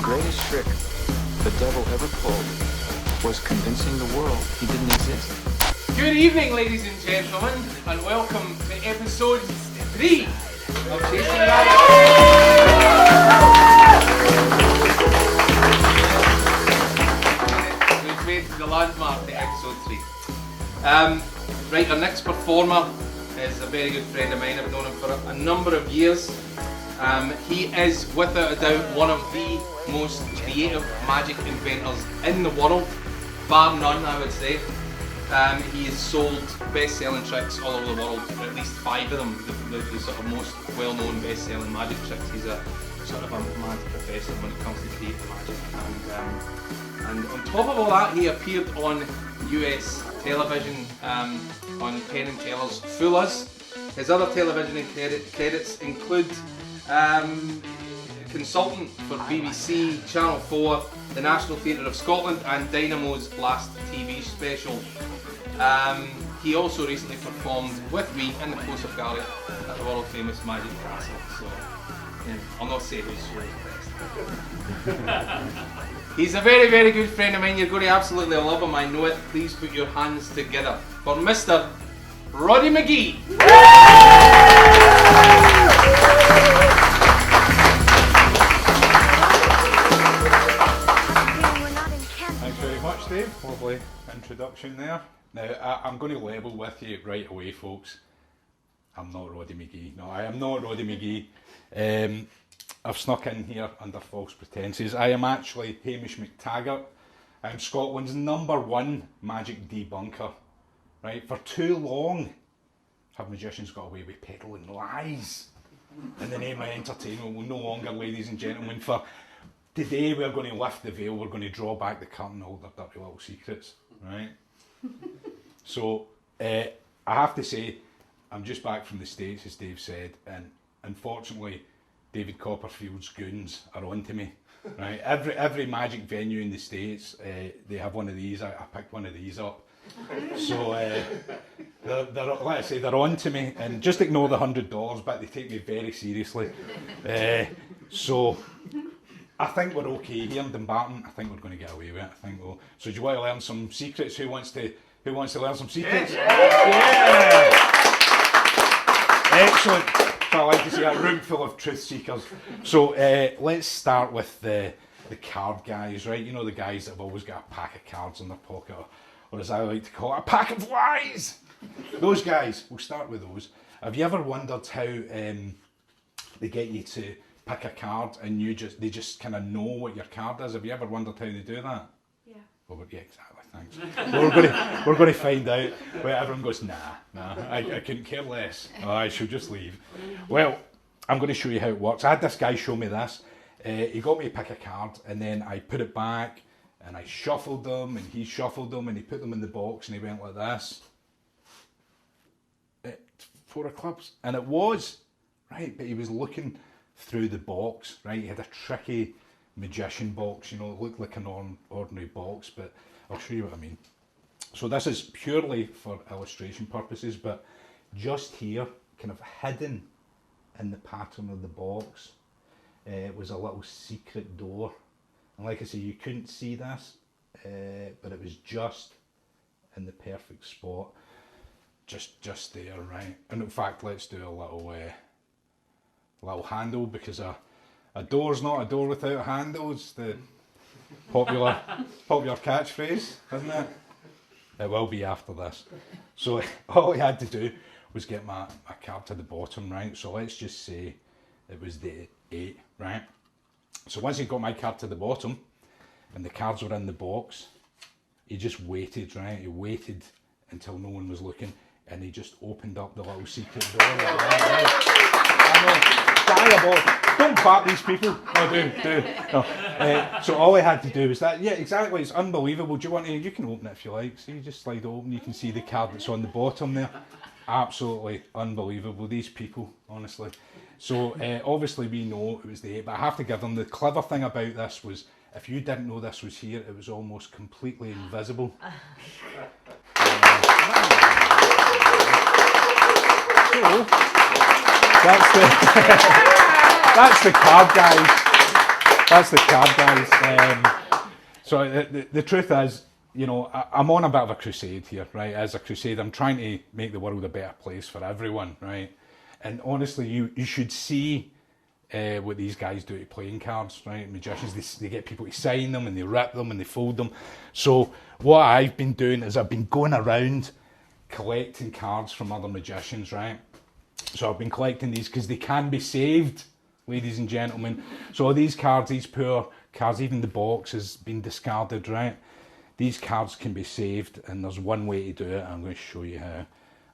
greatest trick the devil ever pulled was convincing the world he didn't exist. Good evening, ladies and gentlemen, and welcome to episode 3 of Chasing Rabbits. We've made the landmark to episode 3. Right, our next performer is a very good friend of mine. I've known him for a number of years. He is, without a doubt, one of the most creative magic inventors in the world, bar none, I would say. He has sold best-selling tricks all over the world, at least 5 of them, the sort of most well-known best-selling magic tricks. He's a sort of a mad professor when it comes to creative magic. And on top of all that, he appeared on US television on Penn and Teller's Fool Us. His other television credits include consultant for BBC, Channel 4, the National Theatre of Scotland and Dynamo's last TV special. He also recently performed with me in the Close of Garlic at the world famous Magic Castle, so I'll not say who's the best. He's a very, very good friend of mine. You're going to absolutely love him, I know it. Please put your hands together for Mr. RODDY McGHIE. Thanks very much, Dave. Lovely introduction there. Now, I'm going to level with you right away, folks. I'm not RODDY McGHIE. No, I am not RODDY McGHIE. I've snuck in here under false pretences. I am actually Hamish McTaggart. I'm Scotland's #1 magic debunker. Right? For too long, have magicians got away with peddling lies in the name of entertainment? Well, no longer, ladies and gentlemen. For today, we're going to lift the veil. We're going to draw back the curtain, all their dirty little secrets. Right? So, I have to say, I'm just back from the States, as Dave said, and unfortunately, David Copperfield's goons are onto me. Right? Every magic venue in the States, they have one of these. I picked one of these up. So, they're onto me, and just ignore the $100, but they take me very seriously. So, I think we're okay here in Dumbarton. I think we're going to get away with it. I think we'll. So, do you want to learn some secrets? Who wants to learn some secrets? Yeah! Excellent. So I like to see a room full of truth seekers. So let's start with the card guys, right? You know, the guys that have always got a pack of cards in their pocket, or as I like to call it, a pack of lies. Those guys. We'll start with those. Have you ever wondered how they get you to pick a card and they just kind of know what your card is? Have you ever wondered how they do that? Yeah. Well, yeah, exactly. Thanks. We're going to find out. Well, everyone goes, nah, I couldn't care less. Oh, I should just leave. Well, I'm going to show you how it works. I had this guy show me this. He got me to pick a card, and then I put it back, and I shuffled them, and he shuffled them, and he put them in the box, and he went like this. 4 of clubs, and it was right, but he was looking through the box. Right, he had a tricky magician box. You know, it looked like an ordinary box, but I'll show you what I mean. So this is purely for illustration purposes, but just here, kind of hidden in the pattern of the box, was a little secret door. And like I say, you couldn't see this, but it was just in the perfect spot, just there, right? And in fact, let's do a little handle, because a door's not a door without handles. The popular catchphrase, isn't it? It will be after this. So all I had to do was get my card to the bottom, right? So let's just say it was the 8, right? So once he got my card to the bottom and the cards were in the box, he just waited, right? He waited until no one was looking, and he just opened up the little secret door. Right? I know, diabolical. Don't clap these people. No, do. No. So all I had to do was that. Yeah, exactly. It's unbelievable. Do you want to? You can open it if you like. See, you just slide it open. You can see the card that's on the bottom there. Absolutely unbelievable. These people, honestly. So obviously we know it was the 8, but I have to give them, the clever thing about this was, if you didn't know this was here, it was almost completely invisible. So that's the card, guys. that's the card, guys. So the truth is, you know, I'm on a bit of a crusade here, right? As a crusade, I'm trying to make the world a better place for everyone, right? And honestly, you should see what these guys do to playing cards, right? Magicians, they get people to sign them and they rip them and they fold them. So what I've been doing is I've been going around collecting cards from other magicians, right? So I've been collecting these because they can be saved, ladies and gentlemen. So these cards, these poor cards, even the box has been discarded, right? These cards can be saved, and there's one way to do it. I'm going to show you how. I'm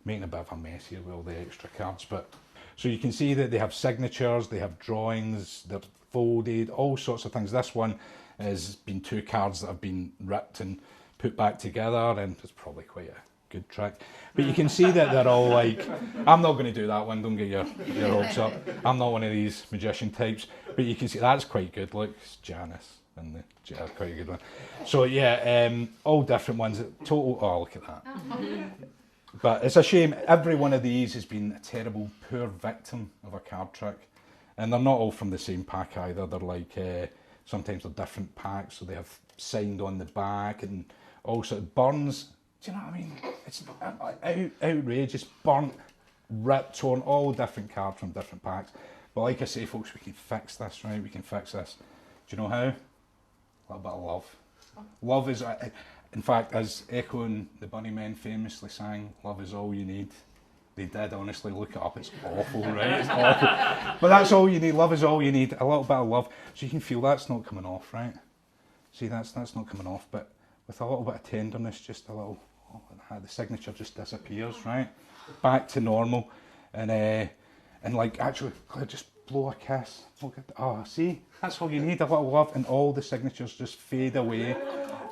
making a bit of a mess here with all the extra cards, but so you can see that they have signatures, they have drawings, they're folded, all sorts of things. This one has been 2 cards that have been ripped and put back together, and it's probably quite a good trick. But you can see that they're all like, I'm not going to do that one, don't get your hopes up. I'm not one of these magician types, but you can see that's quite good. Look, it's Janice, and the quite a good one. So yeah, all different ones. Total, oh look at that. But it's a shame, every one of these has been a terrible, poor victim of a card trick. And they're not all from the same pack either. They're like, sometimes they're different packs, so they have signed on the back and also burns. Do you know what I mean? It's outrageous, burnt, ripped, torn, all different cards from different packs. But like I say, folks, we can fix this, right? We can fix this. Do you know how? A little bit of love. Love is... In fact, as Echo and the Bunnymen famously sang, love is all you need. They did, honestly, look it up, it's awful, right? It's awful. But that's all you need, love is all you need, a little bit of love. So you can feel that's not coming off, right? See, that's not coming off, but with a little bit of tenderness, just a little, the signature just disappears, right? Back to normal. And like, actually, just blow a kiss. Look at, oh, see? That's all you need, a little love, and all the signatures just fade away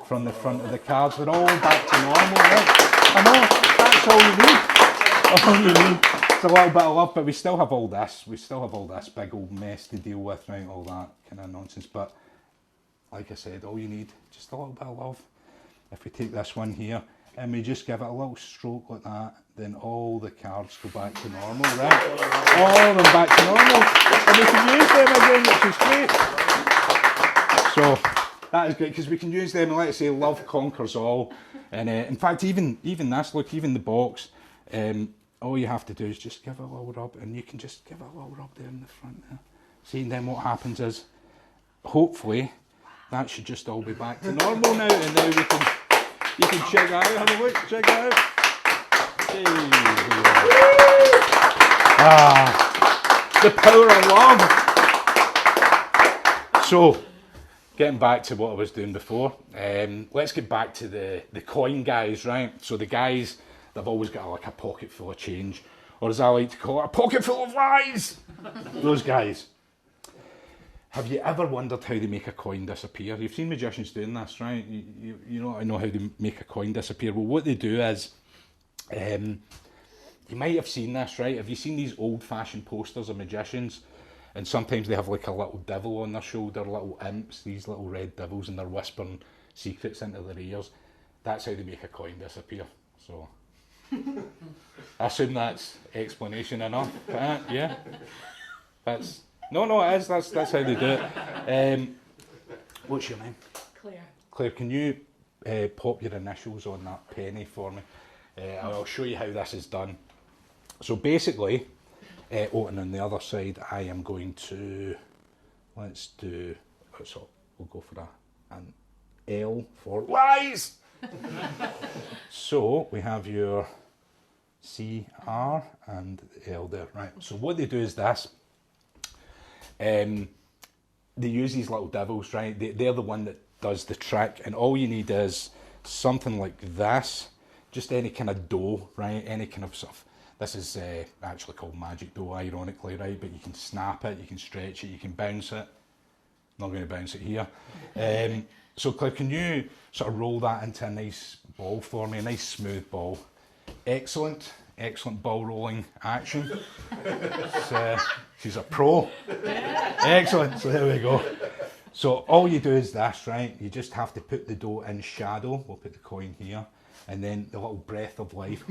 from the front of the cards. They're all back to normal, right? I know, that's all you need. All you need. It's a little bit of love, but we still have all this. We still have all this big old mess to deal with, right? All that kind of nonsense. But like I said, all you need, just a little bit of love. If we take this one here, and we just give it a little stroke like that, then all the cards go back to normal, right? All of them back to normal. And we can use them again, which is great. So, that is great, because we can use them, and let's say love conquers all. And in fact, even this, look, even the box, all you have to do is just give it a little rub, and you can just give it a little rub there in the front there. See, and then what happens is, hopefully, that should just all be back to normal now, and now you can check that out, have a look, check it out. Hey, the power of love. So, getting back to what I was doing before, let's get back to the coin guys, right? So the guys, they've always got like a pocket full of change, or as I like to call it, a pocket full of lies. Those guys. Have you ever wondered how they make a coin disappear? You've seen magicians doing this, right? You know how they make a coin disappear. Well, what they do is, you might have seen this, right? Have you seen these old-fashioned posters of magicians? And sometimes they have like a little devil on their shoulder, little imps, these little red devils, and they're whispering secrets into their ears. That's how they make a coin disappear. So, I assume that's explanation enough. Yeah? That's... No, it is. That's how they do it. What's your name? Claire. Claire, can you pop your initials on that penny for me? I'll show you how this is done. So basically, and on the other side, I am going to, let's do, so we'll go for an L for lies. So we have your C, R, and L there, right? So what they do is this. They use these little devils, right? They're the one that does the trick, and all you need is something like this, just any kind of dough, right? Any kind of stuff. This is actually called magic dough, ironically, right? But you can snap it, you can stretch it, you can bounce it. Not going to bounce it here. So Claire, can you sort of roll that into a nice ball for me, a nice smooth ball? Excellent ball rolling action. She's a pro. Excellent, so there we go. So all you do is this, right? You just have to put the dough in shadow. We'll put the coin here. And then the little breath of life,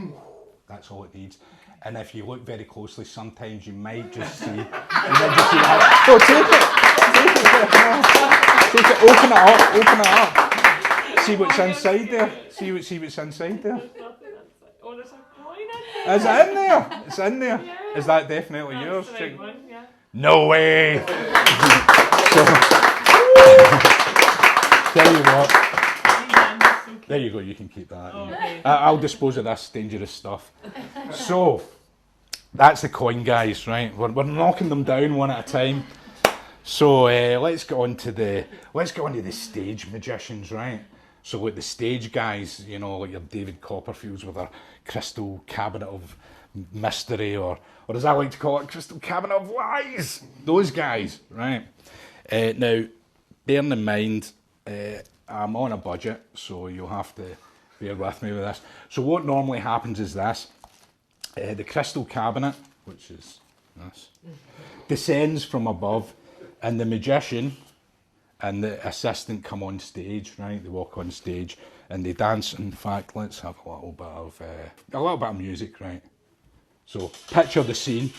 that's all it needs. And if you look very closely, sometimes you might just see, oh, take it, Take it, open it up, open it up. See what's inside there. See what's inside there. There's nothing inside. Oh, there's a coin in there. Is it in there? It's in there. Yeah. Is that definitely yours? That's the right one, yeah. No way! So, tell you what. There you go, you can keep that. Okay. I'll dispose of this dangerous stuff. So, that's the coin, guys, right? We're knocking them down one at a time. So let's get on to the stage magicians, right? So like the stage guys, you know, like your David Copperfields with their crystal cabinet of mystery, or as I like to call it, crystal cabinet of lies. Those guys, right? Now, bearing in mind, I'm on a budget, so you'll have to bear with me with this. So what normally happens is this. The crystal cabinet, which is this, descends from above, and the magician and the assistant come on stage, right? They walk on stage and they dance. In fact, let's have a little bit of music, right? So picture the scene.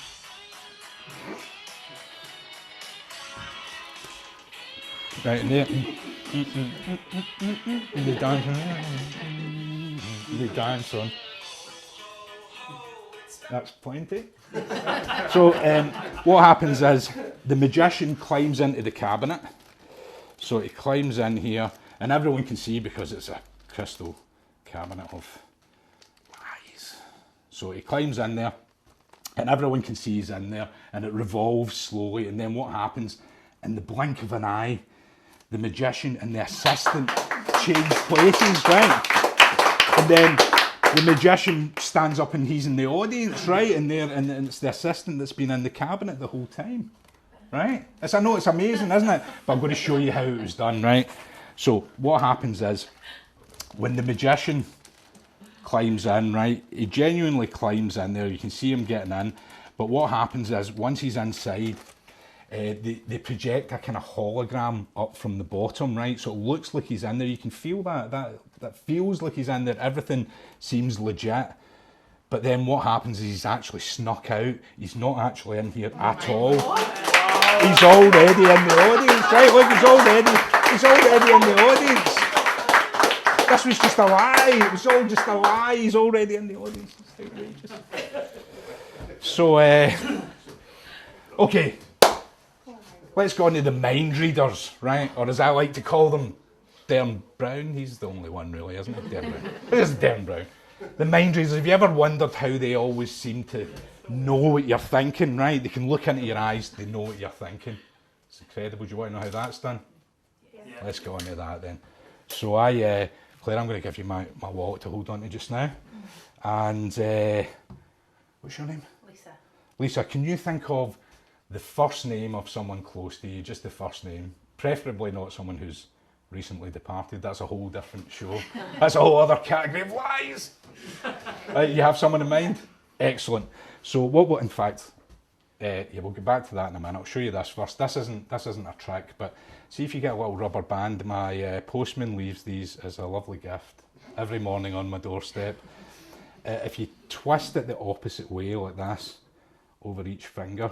Right in there. And they dance on. That's plenty. So what happens is the magician climbs into the cabinet. So he climbs in here, and everyone can see because it's a crystal cabinet of lies. So he climbs in there, and everyone can see he's in there, and it revolves slowly. And then what happens, in the blink of an eye, the magician and the assistant change places, right? And then the magician stands up and he's in the audience, right? And it's the assistant that's been in the cabinet the whole time, right? I know it's amazing, isn't it? But I'm going to show you how it was done, right? So what happens is, when the magician climbs in, right? He genuinely climbs in there. You can see him getting in. But what happens is, once he's inside, they project a kind of hologram up from the bottom, right? So it looks like he's in there. You can feel that feels like he's in there. Everything seems legit. But then what happens is he's actually snuck out. He's not actually in here at all. He's already in the audience, right? Look, he's already in the audience. This was just a lie. It was all just a lie. He's already in the audience. It's outrageous. So, okay. Let's go on to the mind readers, right? Or as I like to call them, Darren Brown. He's the only one really, isn't he? Darren Brown. It is Darren Brown. The mind readers, have you ever wondered how they always seem to know what you're thinking, right? They can look into your eyes, they know what you're thinking. It's incredible. Do you want to know how that's done? Yeah. Let's go on to that then. So Claire, I'm going to give you my wallet to hold on to just now. And what's your name? Lisa. Lisa, can you think of the first name of someone close to you, just the first name, preferably not someone who's recently departed. That's a whole different show. That's a whole other category of lies. You have someone in mind? Excellent. So what in fact, yeah, we'll get back to that in a minute. I'll show you this first. This isn't a trick, but see if you get a little rubber band. My postman leaves these as a lovely gift every morning on my doorstep. If you twist it the opposite way like this, over each finger,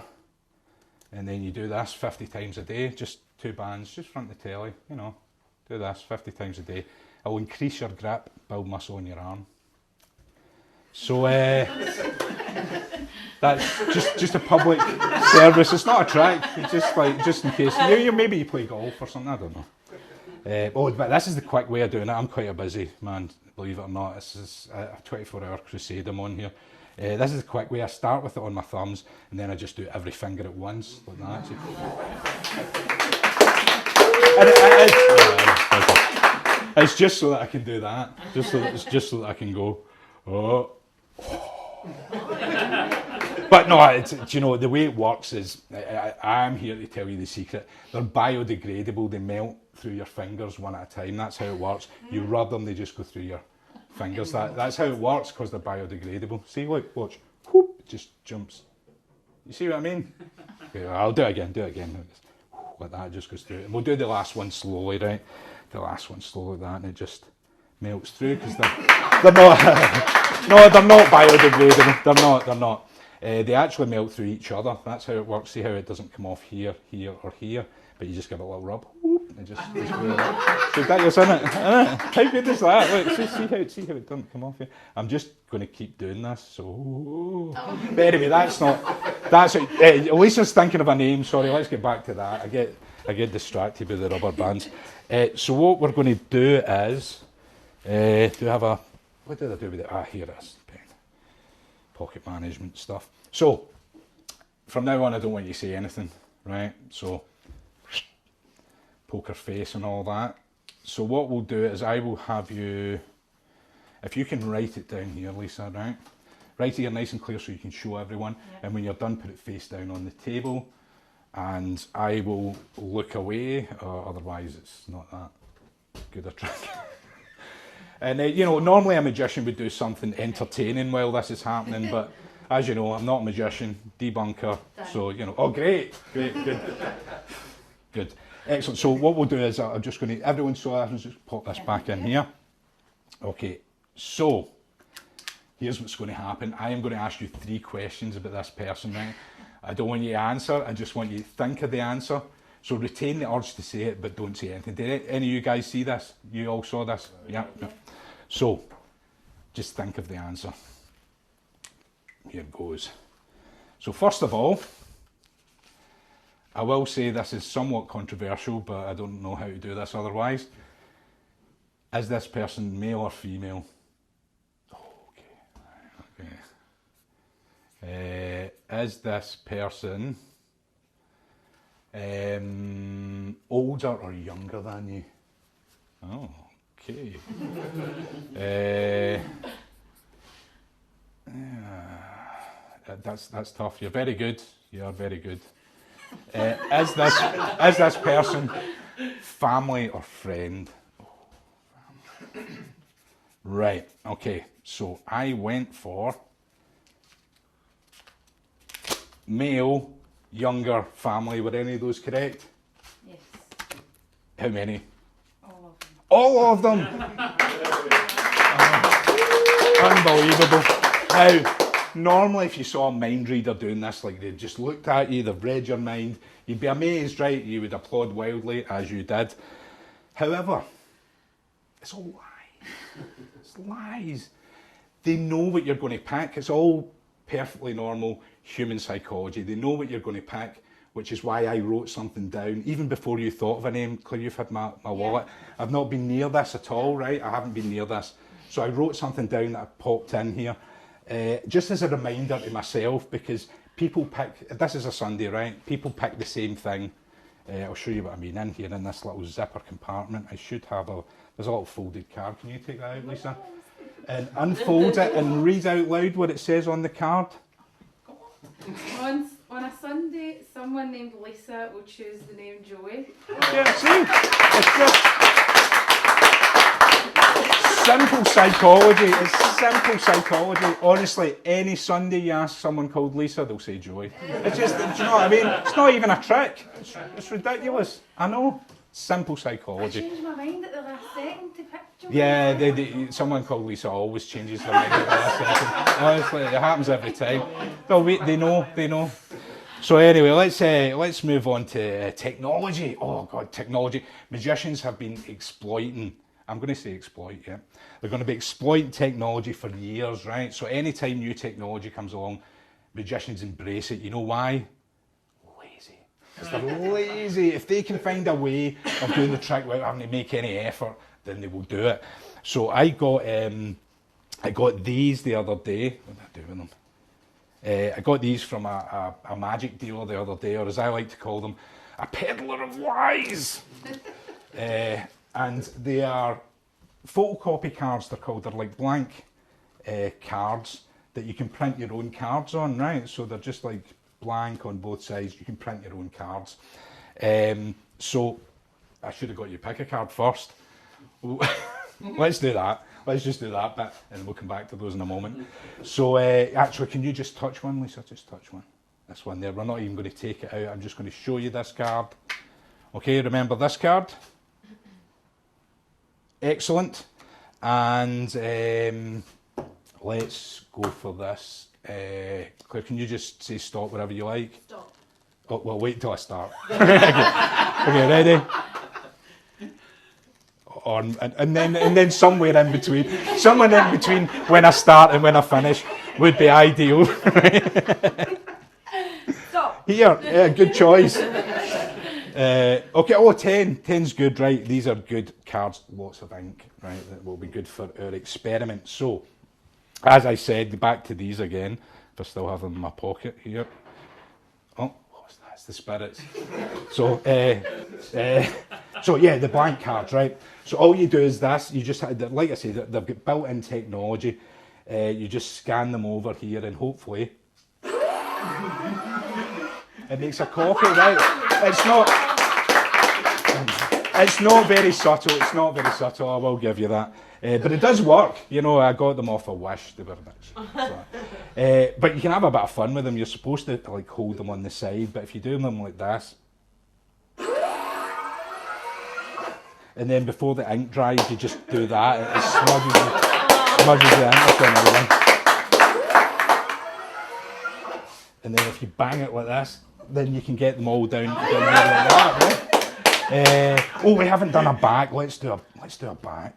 and then you do this 50 times a day, just 2 bands, just front the telly, you know, do this 50 times a day. It'll increase your grip, build muscle in your arm. So that's just a public service. It's not a trick. It's just in case. Maybe you play golf or something, I don't know. But this is the quick way of doing it. I'm quite a busy man, believe it or not. This is a 24-hour crusade I'm on here. This is the quick way. I start with it on my thumbs, and then I just do every finger at once, like that. And it's just so that I can do that. Just so that I can go, oh. But no, you know, the way it works is, I'm here to tell you the secret. They're biodegradable. They melt through your fingers one at a time. That's how it works. You rub them, they just go through your fingers. That's how it works, because they're biodegradable. See, look, watch. Whoop, it just jumps. You see what I mean? Okay, I'll do it again. Like that, it just goes through. And we'll do the last one slowly, right? The last one slowly, like that, and it just melts through, because they're not. No, they're not biodegradable. They're not. They actually melt through each other. That's how it works. See how it doesn't come off here, here, or here, but you just give it a little rub. Whoop, and just it's ridiculous, isn't it? How good is that? Look, see how it doesn't come off here. I'm just going to keep doing this. So, but anyway, that's it. Lisa's thinking of a name. Sorry, let's get back to that. I get distracted with the rubber bands. So what we're going to do is, do I have a, what did I do with it? Here it is. Pen. Pocket management stuff. So, from now on I don't want you to say anything, right? So, poker face and all that. So what we'll do is I will have you, if you can write it down here, Lisa, right? Write it here nice and clear so you can show everyone. Yeah. And when you're done, put it face down on the table. And I will look away, or otherwise it's not that good a trick. And you know, normally a magician would do something entertaining while this is happening, but as you know, I'm not a magician, debunker, so you know, oh great, good. Good, excellent. So what we'll do is I'm just going to, everyone saw that, just pop this back in here. Okay, so here's what's going to happen. I am going to ask you 3 questions about this person, right? I don't want you to answer, I just want you to think of the answer. So retain the urge to say it, but don't say anything. Did any of you guys see this? You all saw this? Yeah. So, just think of the answer. Here goes. So first of all, I will say this is somewhat controversial, but I don't know how to do this otherwise. Is this person male or female? Okay. Is this person older or younger than you? Oh, okay. That's tough. You're very good. You are very good. Is this person family or friend? Oh, family. Right. Okay. So I went for male, younger, family. Were any of those correct? Yes. How many? All of them. All of them! Unbelievable. Now, normally if you saw a mind reader doing this, like they just looked at you, they've read your mind, you'd be amazed, right? You would applaud wildly, as you did. However, it's all lies. It's lies. They know what you're going to pick. It's all perfectly normal human psychology. They know what you're going to pick, which is why I wrote something down, even before you thought of a name. Claire, you've had my wallet. I've not been near this at all, right? I haven't been near this. So I wrote something down that I popped in here, just as a reminder to myself, because people pick, this is a Sunday, right? People pick the same thing. I'll show you what I mean in here, in this little zipper compartment. I should have there's a little folded card. Can you take that out, Lisa? And unfold it and read out loud what it says on the card. On a Sunday, someone named Lisa will choose the name Joey. Yeah, see? It's just simple psychology. It's simple psychology. Honestly, any Sunday you ask someone called Lisa, they'll say Joey. It's just, do you know what I mean? It's not even a trick. It's ridiculous. I know. Simple psychology. I changed my mind at the last second to pick Joey. Yeah, someone called Lisa always changes their mind at the last second. Honestly, it happens every time. They know. So anyway, let's move on to technology. Oh God, technology. Magicians have been exploiting. I'm going to say exploit, yeah. They're going to be exploiting technology for years, right? So anytime new technology comes along, magicians embrace it. You know why? Lazy. Because they're lazy. If they can find a way of doing the trick without having to make any effort, then they will do it. So I got these the other day. What did I do with them? I got these from a magic dealer the other day, or as I like to call them, a peddler of lies. And they are photocopy cards, they're called. They're like blank cards that you can print your own cards on, right? So they're just like blank on both sides. You can print your own cards. So I should have got you pick a card first. Let's do that. Let's just do that bit, and we'll come back to those in a moment. So actually, can you just touch one, Lisa? Just touch one. This one there. We're not even going to take it out. I'm just going to show you this card. Okay, remember this card? Excellent. And let's go for this. Claire, can you just say stop wherever you like? Stop. Well, wait till I start. Okay, ready? And then somewhere in between, when I start and when I finish would be ideal. Stop. Here, yeah, good choice. Okay, 10. 10's good, right? These are good cards, lots of ink, right? That will be good for our experiment. So, as I said, back to these again. If I still have them in my pocket here. Oh, what's that? It's the spirits. So yeah, the blank cards, right? So all you do is this. You just, like I said, they've got built-in technology. You just scan them over here, and hopefully it makes a copy, right? It's not very subtle. It's not very subtle. I will give you that. But it does work. You know, I got them off a Wish. They were rich. So, but you can have a bit of fun with them. You're supposed to like hold them on the side, but if you do them like this, and then before the ink dries, you just do that. It smudges the ink into another one. And then if you bang it like this, then you can get them all down here like that, right? We haven't done a back. Let's do a back.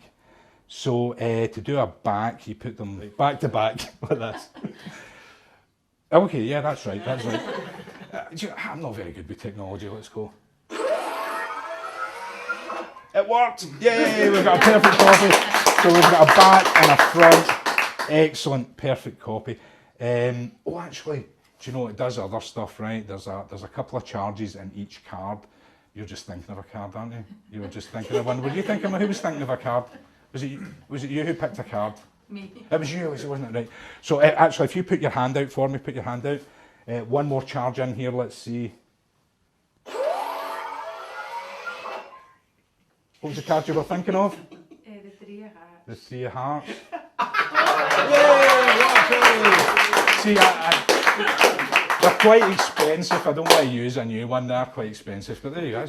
So to do a back, you put them back to back like this. Okay, yeah, that's right. I'm not very good with technology. Let's go. It worked! Yay! We've got a perfect copy. So we've got a back and a front. Excellent, perfect copy. Actually, do you know it does other stuff, right? There's a couple of charges in each card. You're just thinking of a card, aren't you? You were just thinking of one. Were you thinking? Who was thinking of a card? Was it you who picked a card? Me. It was you, wasn't it? Right. So actually, if you put your hand out for me, put your hand out. One more charge in here. Let's see. What was the card you were thinking of? The 3 of hearts. The 3 of hearts. Yay! See, they're quite expensive. I don't want to use a new one. They're quite expensive, but there you go.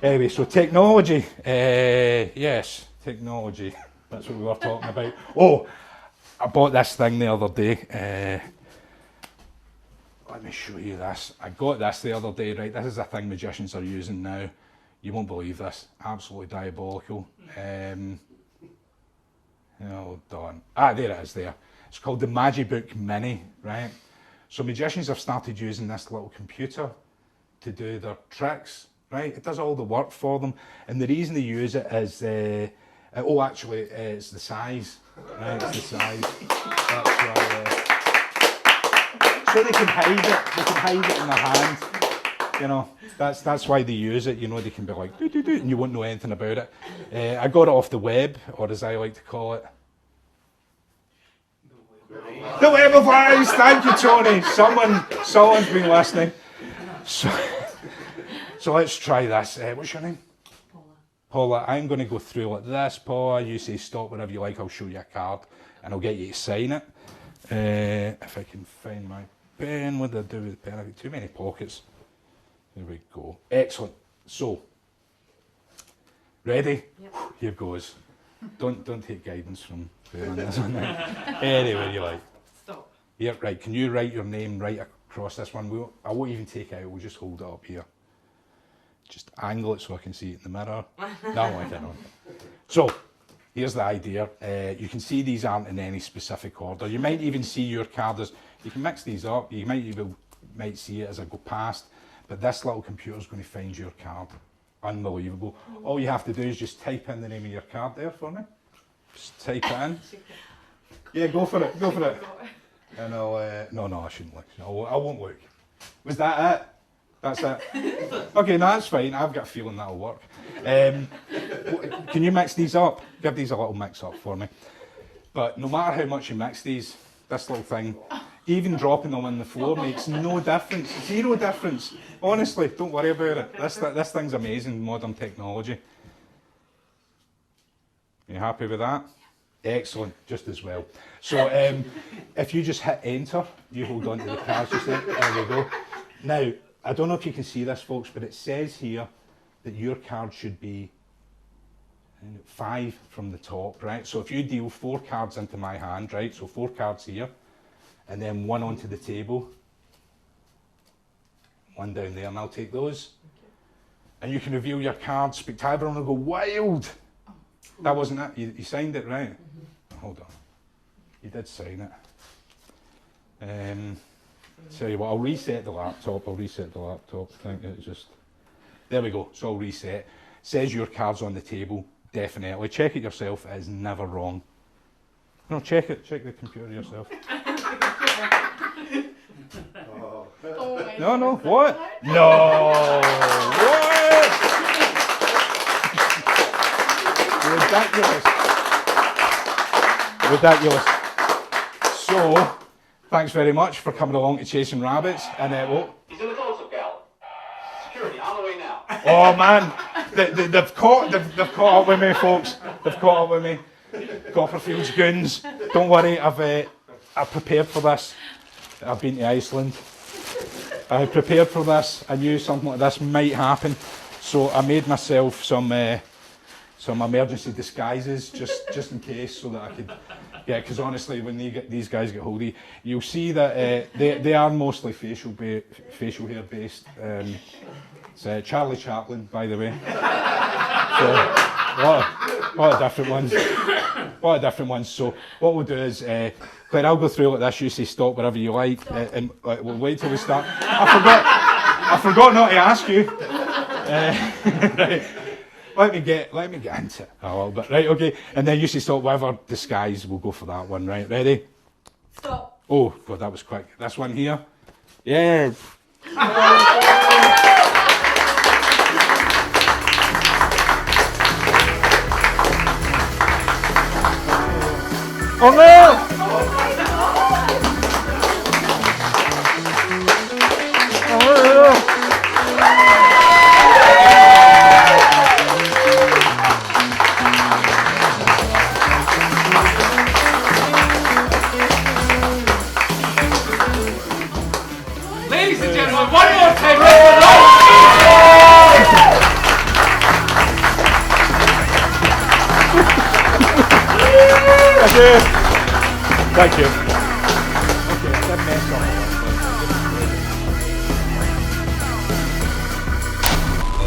Anyway, so technology. Yes, technology. That's what we were talking about. Oh, I bought this thing the other day. Let me show you this. I got this the other day, right? This is a thing magicians are using now. You won't believe this. Absolutely diabolical. Hold on. There it is there. It's called the Magibook Mini, right? So magicians have started using this little computer to do their tricks, right? It does all the work for them. And the reason they use it is, it's the size, right? It's the size. That's why, so they can hide it. They can hide it in their hand. You know, that's why they use it. You know, they can be like, doo, and you won't know anything about it. I got it off the web, or as I like to call it, the Web of Eyes. Thank you, Tony. Someone's been listening. So let's try this. What's your name? Paula. I'm going to go through like this. Paula, you say stop whenever you like. I'll show you a card, and I'll get you to sign it. If I can find my pen. What do I do with the pen? I've got too many pockets. There we go. Excellent. So, ready? Yep. Here goes. Don't take guidance from on this one. Anywhere you like. Stop. Here, right. Can you write your name right across this one? I won't even take it out. We'll just hold it up here. Just angle it so I can see it in the mirror. No, I don't. So, here's the idea. You can see these aren't in any specific order. You might even see your card as, you can mix these up. You might see it as I go past. But this little computer is going to find your card. Unbelievable. All you have to do is just type in the name of your card there for me. Just type it in. Yeah, go for it. Go for it. And I'll, no, I shouldn't look. I won't look. Was that it? That's it? Okay, no, that's fine. I've got a feeling that'll work. Can you mix these up? Give these a little mix up for me. But no matter how much you mix these, this little thing, even dropping them on the floor makes no difference. Zero difference. Honestly, don't worry about it. This thing's amazing, modern technology. You happy with that? Excellent, just as well. So if you just hit enter, you hold on to the cards just there. There we go. Now, I don't know if you can see this, folks, but it says here that your card should be 5 from the top, right? So if you deal 4 cards into my hand, right? So 4 cards here, and then 1 onto the table. one down there, and I'll take those. And you can reveal your cards. Spectacular, and will go wild. That wasn't it. You signed it, right? Hold on. You did sign it. Tell you what, I'll reset the laptop. I think it's just. There we go. So I'll reset. Says your cards on the table. Definitely. Check it yourself. It is never wrong. No, check it. Check the computer yourself. No. What? No. What? Ridiculous. So, thanks very much for coming along to Chasing Rabbits. And He's in the close-up, Gal. Security on the way now. Oh man, they've caught up with me, folks. They've caught up with me. Copperfield's goons. Don't worry, I've prepared for this. I've been to Iceland. I prepared for this. I knew something like this might happen, so I made myself some emergency disguises just in case, so that I could. Yeah, because honestly, when these guys get hold of you, you'll see that they are mostly facial hair based. It's Charlie Chaplin, by the way. So a lot of different ones. So what we'll do is, Claire, I'll go through like this. You say stop wherever you like, and we'll wait till we start. I forgot not to ask you. Right. Let me get into it a little bit, right? Okay, and then you say stop whatever disguise. We'll go for that one, right? Ready? Stop. Oh God, that was quick. This one here. Yeah. Oh no! Ladies and gentlemen, one more time, round of Thank you. Okay, that mess up.